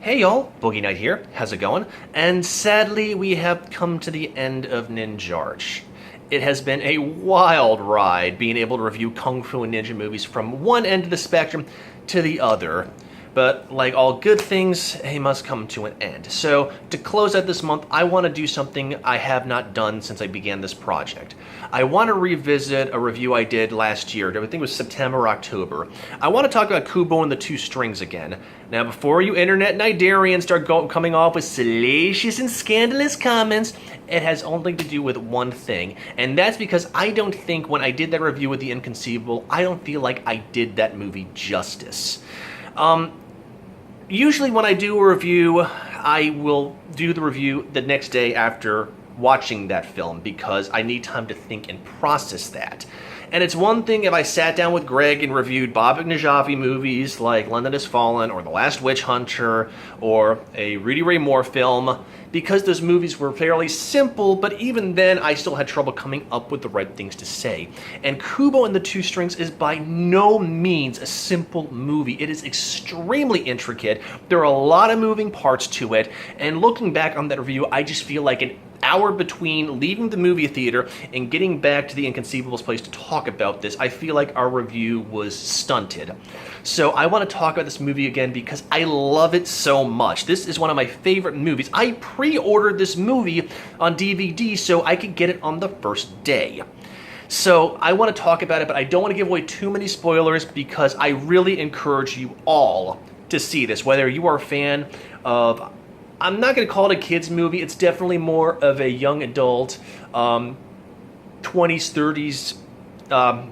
Hey y'all, Boogie Night here, how's it going? And sadly, we have come to the end of Ninjarch. It has been a wild ride being able to review Kung Fu and Ninja movies from one end of the spectrum to the other. But like all good things, they must come to an end. So to close out this month, I want to do something I have not done since I began this project. I want to revisit a review I did last year, I think it was September or October. I want to talk about Kubo and the Two Strings again. Now before you internet Nigerians start coming off with salacious and scandalous comments, it has only to do with one thing, and that's because I don't think when I did that review with The Inconceivable, I don't feel like I did that movie justice. Usually when I do a review, I will do the review the next day after watching that film because I need time to think and process that. And it's one thing if I sat down with Greg and reviewed Bob Najafi movies like London Has Fallen or The Last Witch Hunter or a Rudy Ray Moore film, because those movies were fairly simple, but even then I still had trouble coming up with the right things to say. And Kubo and the Two Strings is by no means a simple movie. It is extremely intricate. There are a lot of moving parts to it, and looking back on that review, I just feel like an hour between leaving the movie theater and getting back to the Inconceivable's place to talk about this, I feel like our review was stunted. So I want to talk about this movie again because I love it so much. This is one of my favorite movies. I pre-ordered this movie on DVD so I could get it on the first day. So I want to talk about it, but I don't want to give away too many spoilers because I really encourage you all to see this, whether you are a fan of, I'm not going to call it a kid's movie. It's definitely more of a young adult, 20s, 30s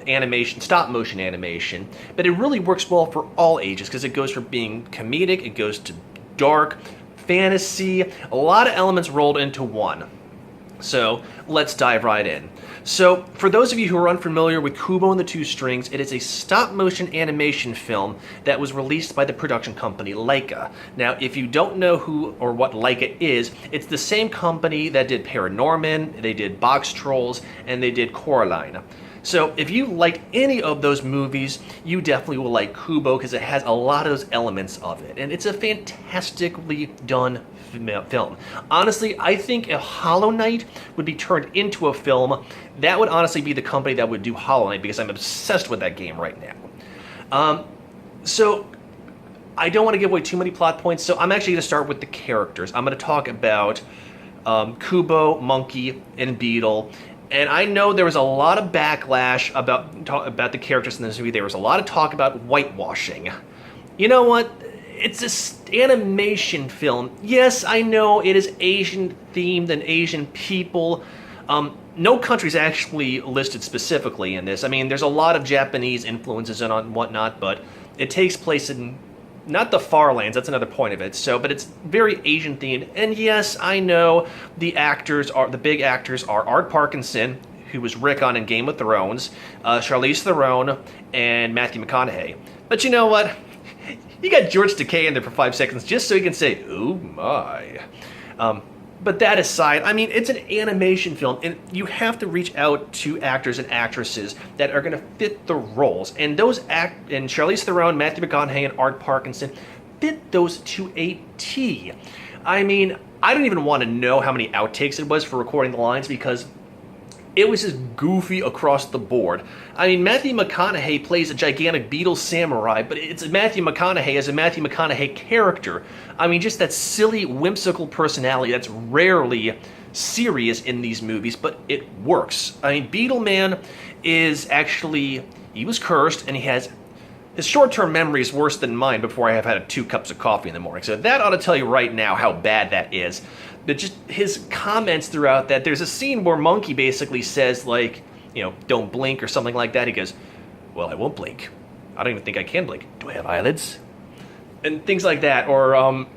animation, stop motion animation. But it really works well for all ages because it goes from being comedic, it goes to dark, fantasy, a lot of elements rolled into one. So let's dive right in. So for those of you who are unfamiliar with Kubo and the Two Strings, it is a stop-motion animation film that was released by the production company Laika. Now, if you don't know who or what Laika is, it's the same company that did Paranorman, they did Box Trolls, and they did Coraline. So if you liked any of those movies, you definitely will like Kubo because it has a lot of those elements of it. And it's a fantastically done film. Honestly, I think if Hollow Knight would be turned into a film, that would honestly be the company that would do Hollow Knight because I'm obsessed with that game right now. So I don't want to give away too many plot points, so I'm actually going to start with the characters. I'm going to talk about Kubo, Monkey, and Beetle. And I know there was a lot of backlash about the characters in this movie. There was a lot of talk about whitewashing. You know what? It's an animation film. Yes, I know it is Asian themed and Asian people. No country's actually listed specifically in this. I mean, there's a lot of Japanese influences and whatnot, but it takes place in not the far lands, that's another point of it. But it's very Asian themed. And yes, I know the big actors are Art Parkinson, who was Rickon in Game of Thrones, Charlize Theron, and Matthew McConaughey. But you know what? You got George Takei in there for 5 seconds just so you can say, "Oh my." But that aside, I mean, it's an animation film, and you have to reach out to actors and actresses that are going to fit the roles. And and Charlize Theron, Matthew McConaughey, and Art Parkinson fit those to a T. I mean, I don't even want to know how many outtakes it was for recording the lines because it was just goofy across the board. I mean, Matthew McConaughey plays a gigantic beetle samurai, but it's Matthew McConaughey as a Matthew McConaughey character. I mean, just that silly, whimsical personality that's rarely serious in these movies, but it works. I mean, Beetle Man is actually, he was cursed, and his short-term memory is worse than mine before I have had 2 cups of coffee in the morning. So that ought to tell you right now how bad that is. But just his comments throughout that, there's a scene where Monkey basically says, like, you know, don't blink or something like that. He goes, well, I won't blink. I don't even think I can blink. Do I have eyelids? And things like that. Or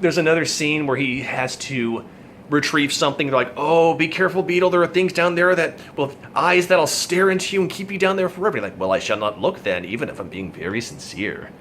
there's another scene where he has to retrieve something. They're like, oh, be careful, Beetle. There are things down there that, well, eyes that'll stare into you and keep you down there forever. You're like, well, I shall not look then, even if I'm being very sincere.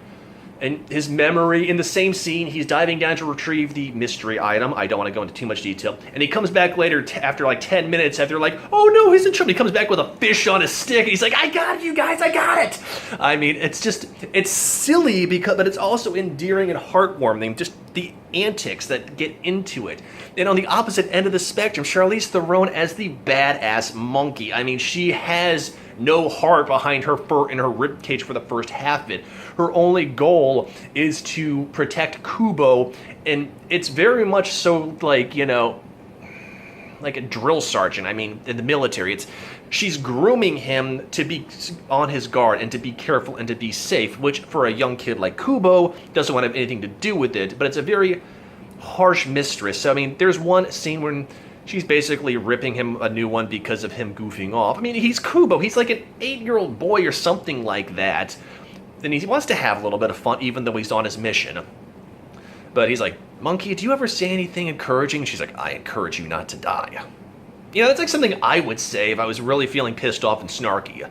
And his memory, in the same scene, he's diving down to retrieve the mystery item. I don't want to go into too much detail. And he comes back later after like 10 minutes after like, oh no, he's in trouble. He comes back with a fish on his stick. And he's like, I got it, you guys, I got it. I mean, it's silly, but it's also endearing and heartwarming. Just the antics that get into it. And on the opposite end of the spectrum, Charlize Theron as the badass monkey. I mean, she has no heart behind her fur and her ribcage for the first half of it. Her only goal is to protect Kubo, and it's very much so like, you know, like a drill sergeant. I mean, in the military, she's grooming him to be on his guard and to be careful and to be safe, which for a young kid like Kubo doesn't want to have anything to do with it, but it's a very harsh mistress. So, I mean, there's one scene when she's basically ripping him a new one because of him goofing off. I mean, he's Kubo. He's like an 8-year-old boy or something like that. And he wants to have a little bit of fun even though he's on his mission. But he's like, Monkey, do you ever say anything encouraging? She's like, I encourage you not to die. You know, that's like something I would say if I was really feeling pissed off and snarky.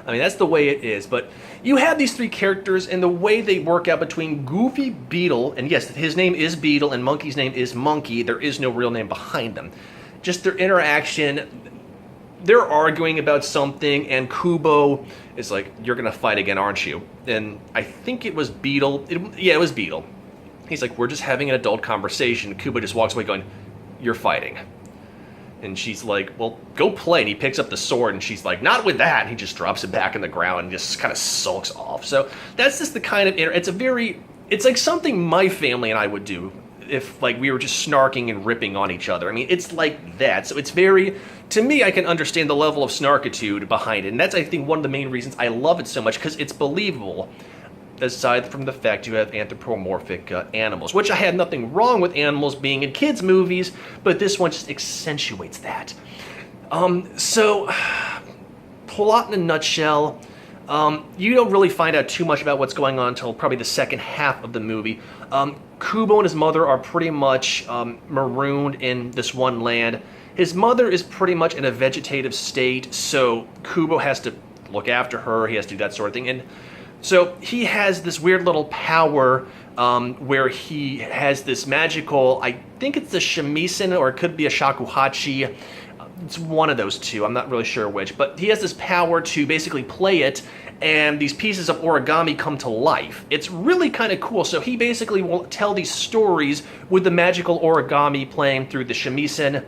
I mean, that's the way it is. But you have these three characters, and the way they work out between Goofy, Beetle, and yes, his name is Beetle, and Monkey's name is Monkey. There is no real name behind them. Just their interaction, they're arguing about something, and Kubo is like, you're going to fight again, aren't you? And I think it was Beetle. It was Beetle. He's like, we're just having an adult conversation. Kubo just walks away going, you're fighting. And she's like, well, go play. And he picks up the sword, and she's like, not with that. And he just drops it back in the ground and just kind of sulks off. So that's just the kind of, it's like something my family and I would do if like we were just snarking and ripping on each other. I mean, it's like that. So it's very, to me, I can understand the level of snarkitude behind it. And that's, I think, one of the main reasons I love it so much, because it's believable. Aside from the fact you have anthropomorphic animals, which I had nothing wrong with animals being in kids' movies, but this one just accentuates that. So, plot in a nutshell, you don't really find out too much about what's going on until probably the second half of the movie. Kubo and his mother are pretty much marooned in this one land. His mother is pretty much in a vegetative state, so Kubo has to look after her, he has to do that sort of thing. And so he has this weird little power where he has this magical, I think it's the shamisen, or it could be a shakuhachi. It's one of those two, I'm not really sure which. But he has this power to basically play it, and these pieces of origami come to life. It's really kind of cool. So he basically will tell these stories with the magical origami playing through the shamisen.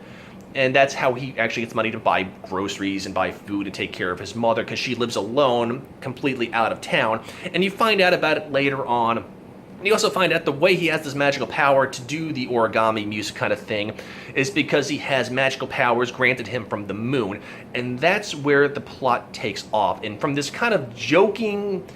And that's how he actually gets money to buy groceries and buy food and take care of his mother, because she lives alone, completely out of town. And you find out about it later on. And you also find out the way he has this magical power to do the origami music kind of thing is because he has magical powers granted him from the moon. And that's where the plot takes off. And from this kind of joking,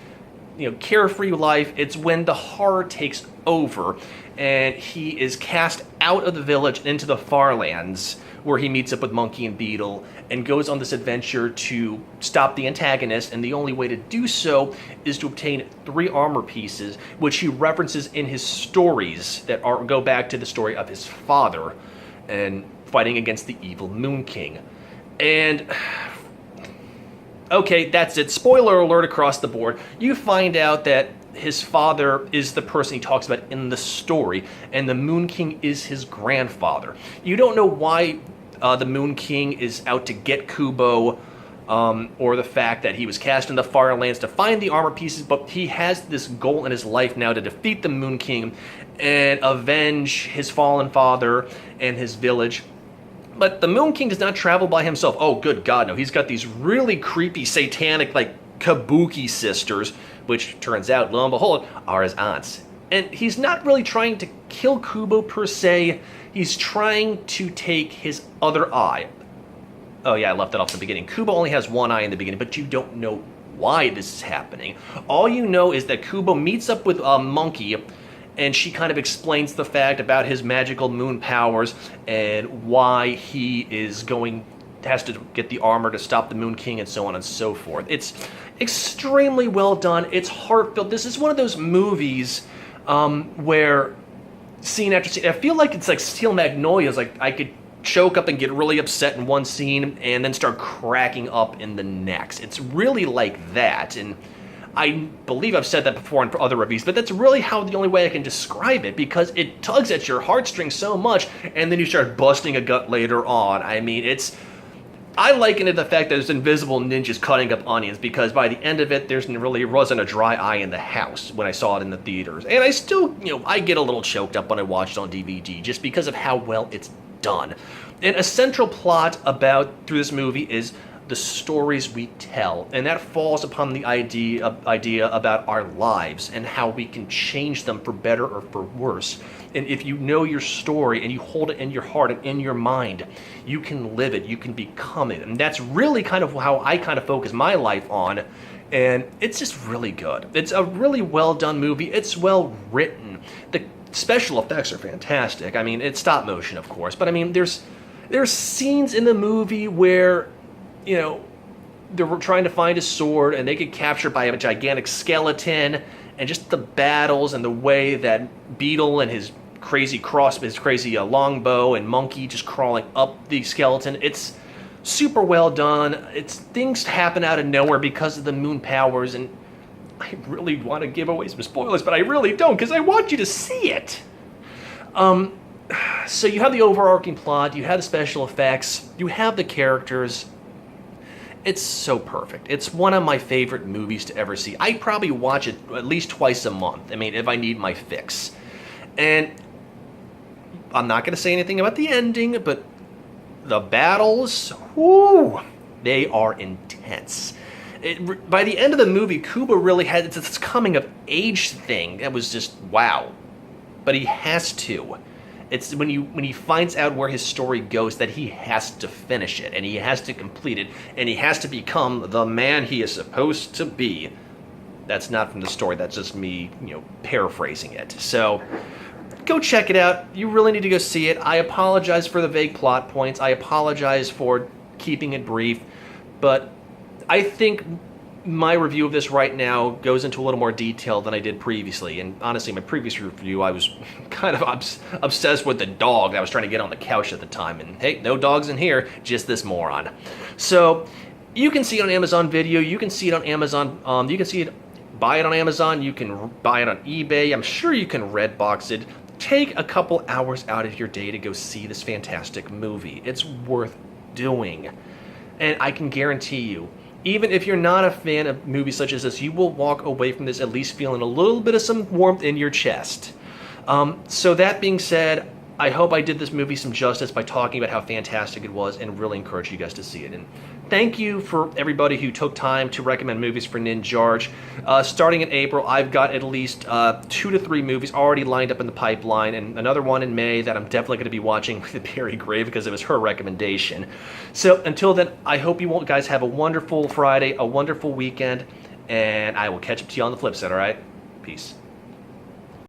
carefree life, it's when the horror takes over and he is cast out of the village into the far lands, where he meets up with Monkey and Beetle and goes on this adventure to stop the antagonist, and the only way to do so is to obtain 3 armor pieces, which he references in his stories that go back to the story of his father and fighting against the evil Moon King. And okay, that's it. Spoiler alert across the board. You find out that his father is the person he talks about in the story, and the Moon King is his grandfather. You don't know why the Moon King is out to get Kubo, or the fact that he was cast in the Far Lands to find the armor pieces, but he has this goal in his life now to defeat the Moon King and avenge his fallen father and his village. But the Moon King does not travel by himself. Oh, good God, no. He's got these really creepy, satanic, like, kabuki sisters, which turns out, lo and behold, are his aunts. And he's not really trying to kill Kubo per se. He's trying to take his other eye. Oh yeah, I left that off at the beginning. Kubo only has one eye in the beginning, but you don't know why this is happening. All you know is that Kubo meets up with Monkey, and she kind of explains the fact about his magical moon powers and why he has to get the armor to stop the Moon King and so on and so forth. It's extremely well done. It's heartfelt. This is one of those movies where scene after scene, I feel like it's like Steel Magnolias. Like I could choke up and get really upset in one scene and then start cracking up in the next. It's really like that. And I believe I've said that before in other reviews, but that's really the only way I can describe it, because it tugs at your heartstrings so much, and then you start busting a gut later on. I mean, I liken it to the fact that there's invisible ninjas cutting up onions, because by the end of it, there really wasn't a dry eye in the house when I saw it in the theaters. And I still, I get a little choked up when I watch it on DVD, just because of how well it's done. And a central plot through this movie is the stories we tell, and that falls upon the idea about our lives and how we can change them for better or for worse. And if you know your story and you hold it in your heart and in your mind, you can live it, you can become it. And that's really kind of how I kind of focus my life on, and it's just really good. It's a really well done movie. It's well written. The special effects are fantastic. I mean, it's stop motion, of course, but I mean, there's scenes in the movie where they're trying to find a sword and they get captured by a gigantic skeleton, and just the battles and the way that Beetle and his crazy longbow and monkey just crawling up the skeleton. It's super well done. Things happen out of nowhere because of the moon powers, and I really want to give away some spoilers, but I really don't, because I want you to see it. So you have the overarching plot, you have the special effects, you have the characters. It's so perfect. It's one of my favorite movies to ever see. I probably watch it at least twice a month. I mean, if I need my fix. And I'm not going to say anything about the ending, but the battles, whoo, they are intense. By the end of the movie, Kubo really had this coming of age thing that was just wow. But he has to. It's when he finds out where his story goes that he has to finish it, and he has to complete it, and he has to become the man he is supposed to be. That's not from the story, that's just me, paraphrasing it. So, go check it out. You really need to go see it. I apologize for the vague plot points. I apologize for keeping it brief, but I think my review of this right now goes into a little more detail than I did previously. And honestly, my previous review, I was kind of obsessed with the dog that I was trying to get on the couch at the time. And hey, no dogs in here, just this moron. So you can see it on Amazon Video. You can see it on Amazon. You can buy it on Amazon. You can buy it on eBay. I'm sure you can Redbox it. Take a couple hours out of your day to go see this fantastic movie. It's worth doing. And I can guarantee you, even if you're not a fan of movies such as this, you will walk away from this at least feeling a little bit of some warmth in your chest. So that being said, I hope I did this movie some justice by talking about how fantastic it was, and really encourage you guys to see it. And thank you for everybody who took time to recommend movies for Ninjarge. Starting in April, I've got at least 2 to 3 movies already lined up in the pipeline, and another one in May that I'm definitely going to be watching with Barry Grave because it was her recommendation. So until then, I hope you guys have a wonderful Friday, a wonderful weekend, and I will catch up to you on the flip side, all right? Peace.